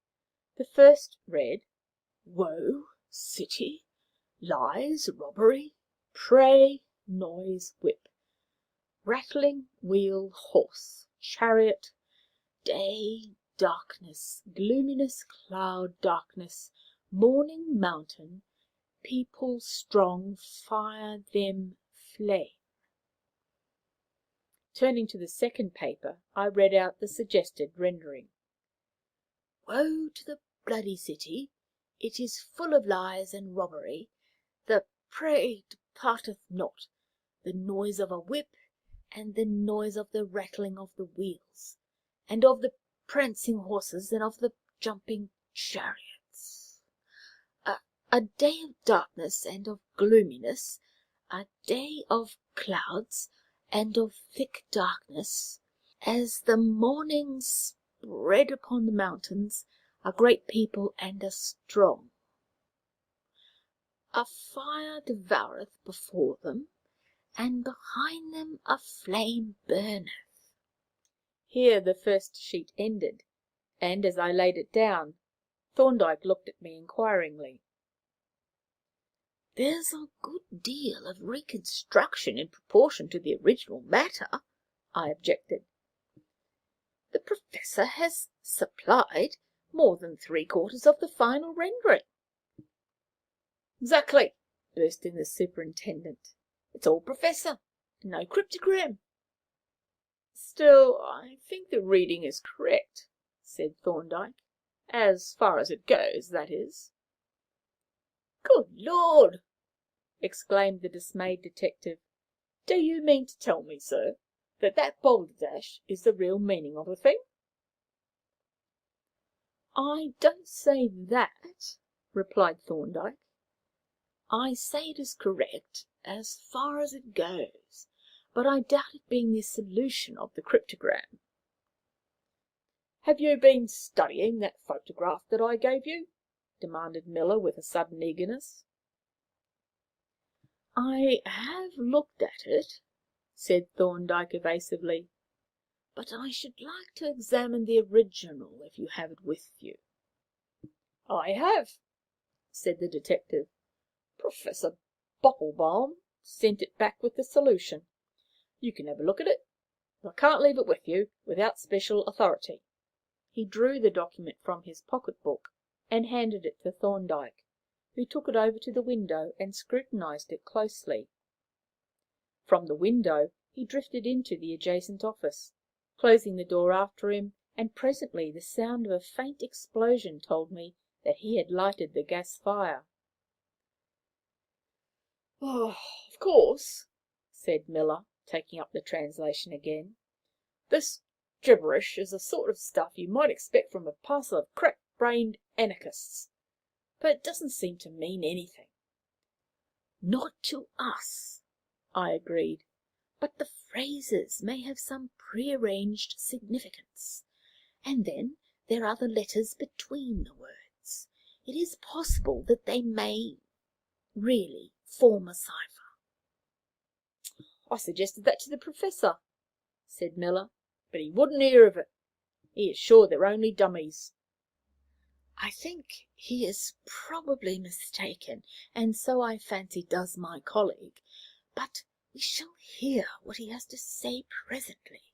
The first read: "Woe, city, lies, robbery, prey, noise, whip, rattling, wheel, horse, chariot, day, darkness, gloominess, cloud, darkness, morning, mountain, people strong, fire, them, flame." Turning to the second paper, I read out the suggested rendering: "Woe to the bloody city! It is full of lies and robbery. The prey departeth not. The noise of a whip, and the noise of the rattling of the wheels, and of the prancing horses, and of the jumping chariots. A day of darkness and of gloominess, a day of clouds and of thick darkness, as the morning spread upon the mountains, a great people and a strong. A fire devoureth before them, and behind them a flame burneth." Here the first sheet ended, and as I laid it down, Thorndyke looked at me inquiringly. "There's a good deal of reconstruction in proportion to the original matter," I objected. "The Professor has supplied more than three-quarters of the final rendering." "Exactly," burst in the superintendent. "It's all Professor, no cryptogram." Still, I think the reading is correct, said Thorndyke, as far as it goes, that is. Good Lord! exclaimed the dismayed detective. Do you mean to tell me, sir, that that balderdash is the real meaning of the thing? I don't say that, replied Thorndyke. I say it is correct as far as it goes, but I doubt it being the solution of the cryptogram. Have you been studying that photograph that I gave you? Demanded Miller with a sudden eagerness. I have looked at it, said Thorndyke evasively, but I should like to examine the original if you have it with you. I have, said the detective. Professor Bucklebaum sent it back with the solution. You can have a look at it. I can't leave it with you without special authority. He drew the document from his pocket-book and handed it to Thorndyke, who took it over to the window and scrutinized it closely. From the window he drifted into the adjacent office, closing the door after him, and presently the sound of a faint explosion told me that he had lighted the gas fire. "Oh, of course," said Miller, taking up the translation again. "This gibberish is the sort of stuff you might expect from a parcel of crack-brained anarchists, but it doesn't seem to mean anything." "Not to us," I agreed, "but the phrases may have some prearranged significance, and then there are the letters between the words. It is possible that they may really form a cipher." "I suggested that to the Professor," said Miller, "but he wouldn't hear of it. He is sure they're only dummies." "I think he is probably mistaken, and so I fancy does my colleague, but we shall hear what he has to say presently."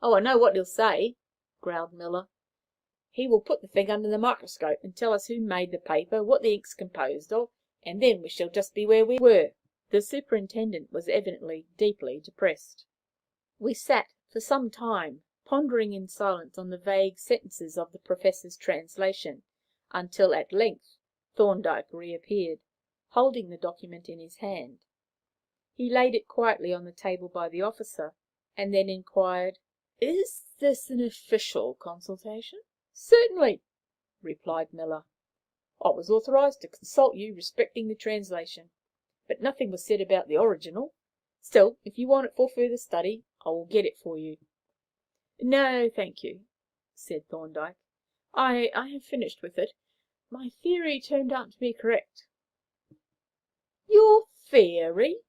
"Oh, I know what he'll say," growled Miller. "He will put the thing under the microscope and tell us who made the paper, what the ink's composed of, and then we shall just be where we were." The superintendent was evidently deeply depressed. We sat for some time, pondering in silence on the vague sentences of the Professor's translation, until at length Thorndyke reappeared, holding the document in his hand. He laid it quietly on the table by the officer, and then inquired, "Is this an official consultation?" "Certainly," replied Miller. "I was authorized to consult you respecting the translation, but nothing was said about the original. Still, if you want it for further study, I will get it for you." "No, thank you," said Thorndyke. I have finished with it. My theory turned out to be correct." "Your theory!"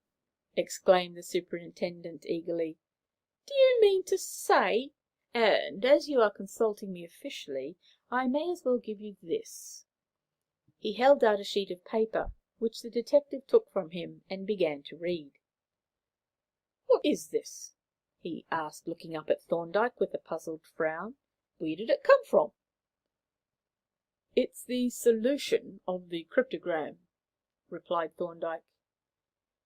exclaimed the superintendent eagerly. "Do you mean to say— and as you are consulting me officially, I may as well give you this." He held out a sheet of paper, which the detective took from him and began to read. "What is this?" he asked, looking up at Thorndyke with a puzzled frown. "Where did it come from?" "It's the solution of the cryptogram," replied Thorndyke.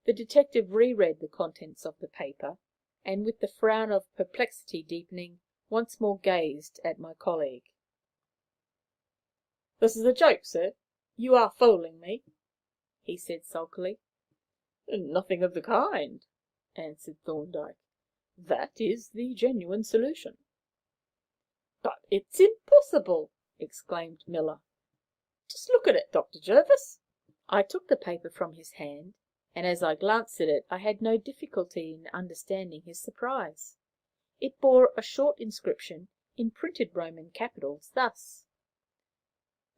The detective reread the contents of the paper, and, with the frown of perplexity deepening, once more gazed at my colleague. "This is a joke, sir. You are fooling me," he said sulkily. "Nothing of the kind," answered Thorndyke. "That is the genuine solution." "But it's impossible!" exclaimed Miller. "Just look at it, Dr. Jervis." I took the paper from his hand, and as I glanced at it I had no difficulty in understanding his surprise. It bore a short inscription in printed Roman capitals, thus: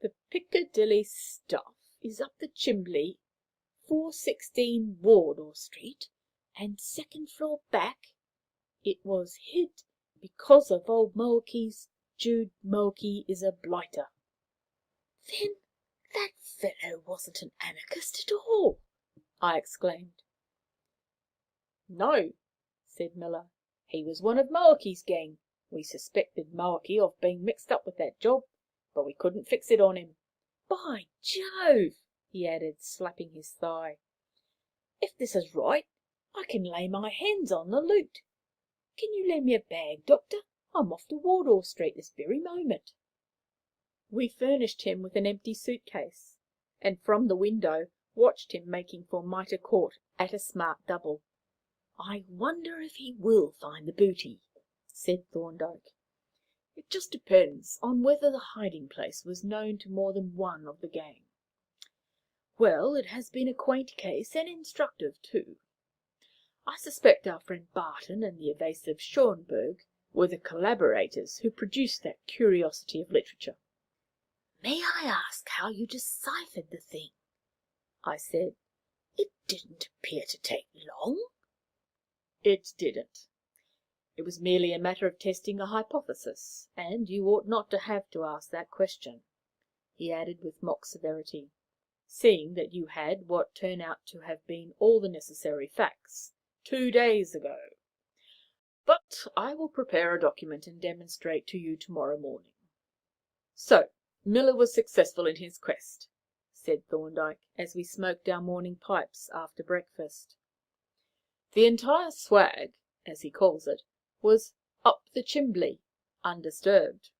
"The Piccadilly stuff is up the chimbley, 416 Wardour Street, and second floor back. It was hid because of old Moakey's. Jude Moakey is a blighter." "Then that fellow wasn't an anarchist at all!" I exclaimed. "No," said Miller. "He was one of Moakey's gang. We suspected Moakey of being mixed up with that job, but we couldn't fix it on him. By Jove!" he added, slapping his thigh. "If this is right, I can lay my hands on the loot. Can you lend me a bag, Doctor? I'm off to Wardour Street this very moment." We furnished him with an empty suitcase, and from the window watched him making for Mitre Court at a smart double. "I wonder if he will find the booty," said Thorndyke. "It just depends on whether the hiding place was known to more than one of the gang. Well, it has been a quaint case, and instructive too. I suspect our friend Barton and the evasive Schönberg were the collaborators who produced that curiosity of literature." "May I ask how you deciphered the thing?" I said. "It didn't appear to take long." "It didn't. It was merely a matter of testing a hypothesis, and you ought not to have to ask that question," he added with mock severity, "seeing that you had what turn out to have been all the necessary facts 2 days ago. But I will prepare a document and demonstrate to you tomorrow morning. So Miller was successful in his quest," said Thorndyke, as we smoked our morning pipes after breakfast. "The entire swag, as he calls it, was up the chimbley, undisturbed."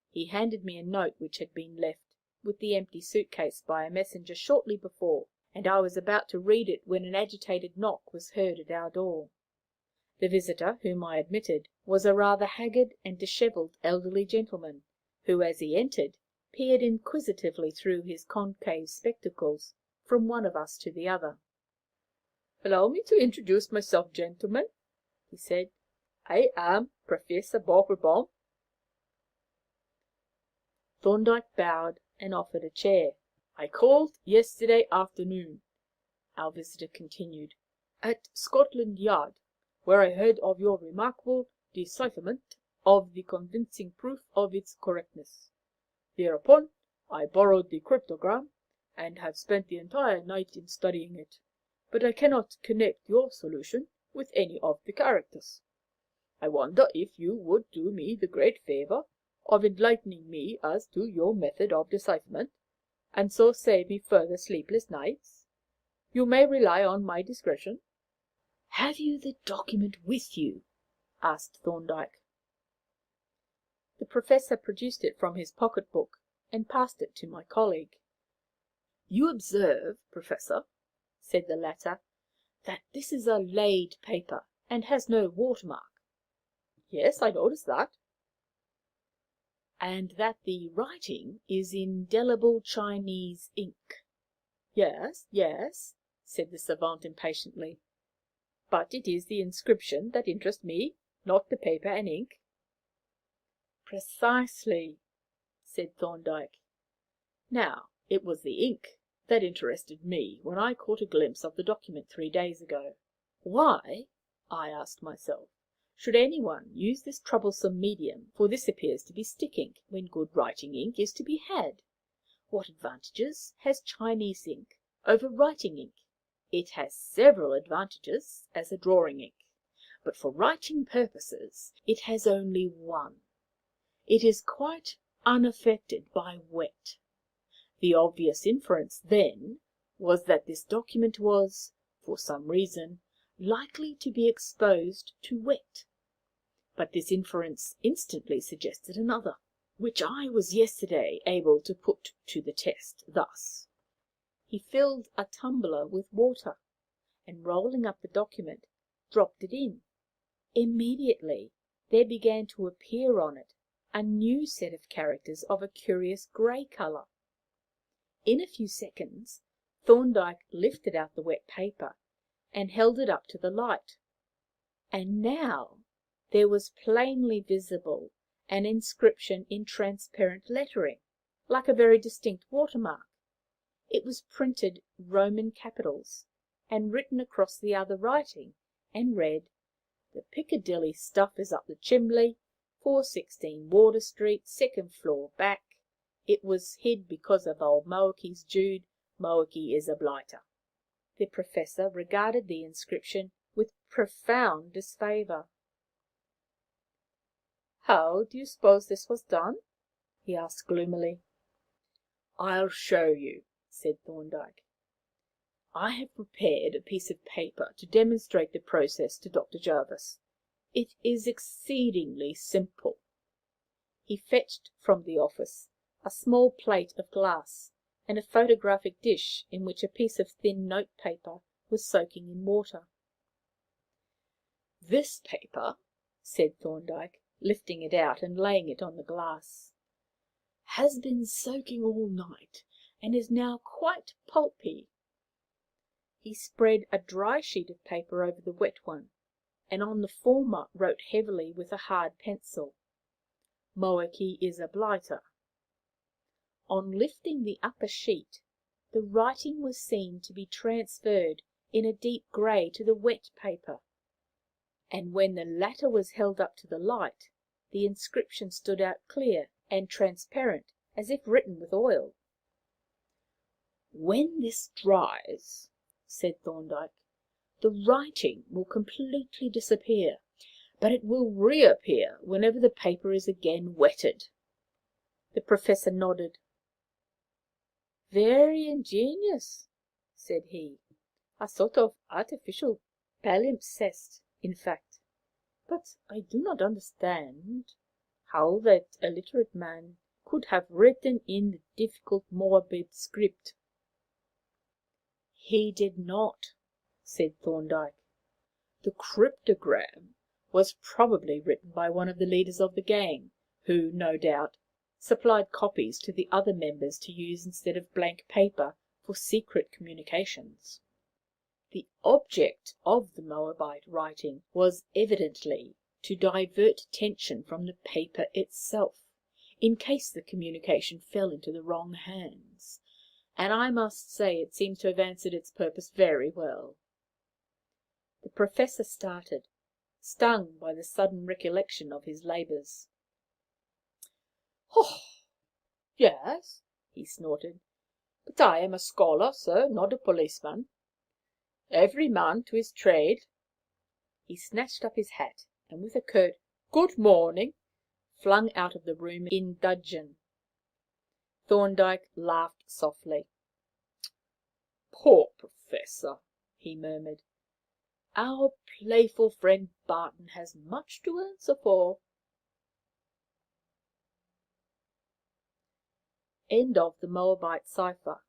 He handed me a note which had been left with the empty suitcase by a messenger shortly before, and I was about to read it when an agitated knock was heard at our door. The visitor, whom I admitted, was a rather haggard and dishevelled elderly gentleman, who, as he entered, peered inquisitively through his concave spectacles from one of us to the other. "Allow me to introduce myself, gentlemen," he said. "I am Professor Bobblebaum." Thorndyke bowed and offered a chair. "I called yesterday afternoon," our visitor continued, "at Scotland Yard, where I heard of your remarkable decipherment of the convincing proof of its correctness. Thereupon I borrowed the cryptogram, and have spent the entire night in studying it, but I cannot connect your solution with any of the characters. I wonder if you would do me the great favour of enlightening me as to your method of decipherment, and so save me further sleepless nights. You may rely on my discretion." "Have you the document with you?" asked Thorndyke. The Professor produced it from his pocket-book and passed it to my colleague. "You observe, Professor," said the latter, "that this is a laid paper and has no watermark." "Yes, I noticed that." "And that the writing is indelible Chinese ink." "Yes, yes," said the savant impatiently. "But it is the inscription that interests me, not the paper and ink." "Precisely," said Thorndyke. "Now, it was the ink that interested me when I caught a glimpse of the document 3 days ago. Why, I asked myself, should anyone use this troublesome medium, for this appears to be stick ink, when good writing ink is to be had? What advantages has Chinese ink over writing ink? It has several advantages as a drawing ink, but for writing purposes it has only one. It is quite unaffected by wet. The obvious inference, then, was that this document was, for some reason, likely to be exposed to wet. But this inference instantly suggested another, which I was yesterday able to put to the test thus." He filled a tumbler with water, and rolling up the document, dropped it in. Immediately there began to appear on it a new set of characters of a curious grey colour. In a few seconds Thorndyke lifted out the wet paper and held it up to the light, and now there was plainly visible an inscription in transparent lettering, like a very distinct watermark. It was printed Roman capitals, and written across the other writing, and read, "The Piccadilly stuff is up the chimbley, 416 Wardour Street, 2nd floor back. It was hid because of old Moakey's Jude. Moakey is a blighter." The Professor regarded the inscription with profound disfavour. "How do you suppose this was done?" he asked gloomily. "I'll show you," said Thorndyke. "I have prepared a piece of paper to demonstrate the process to Dr. Jervis. It is exceedingly simple." He fetched from the office a small plate of glass and a photographic dish in which a piece of thin note paper was soaking in water. "This paper," said Thorndyke, lifting it out and laying it on the glass, "has been soaking all night and is now quite pulpy." He spread a dry sheet of paper over the wet one, and on the former wrote heavily with a hard pencil, "Moaki is a blighter." On lifting the upper sheet, the writing was seen to be transferred in a deep grey to the wet paper, and when the latter was held up to the light, the inscription stood out clear and transparent, as if written with oil. "When this dries," said Thorndyke, "the writing will completely disappear, but it will reappear whenever the paper is again wetted." The Professor nodded. "Very ingenious," said he. "A sort of artificial palimpsest, in fact. But I do not understand how that illiterate man could have written in the difficult Moabite script." "He did not," said Thorndyke. "The cryptogram was probably written by one of the leaders of the gang, who, no doubt, supplied copies to the other members to use instead of blank paper for secret communications. The object of the Moabite writing was evidently to divert attention from the paper itself, in case the communication fell into the wrong hands, and I must say it seems to have answered its purpose very well." The Professor started, stung by the sudden recollection of his labours. "Oh, yes," he snorted, "but I am a scholar, sir, not a policeman. Every man to his trade." He snatched up his hat, and with a curt "Good morning," flung out of the room in dudgeon. Thorndyke laughed softly. "Poor Professor," he murmured. "Our playful friend Barton has much to answer for." End of the Moabite Cypher.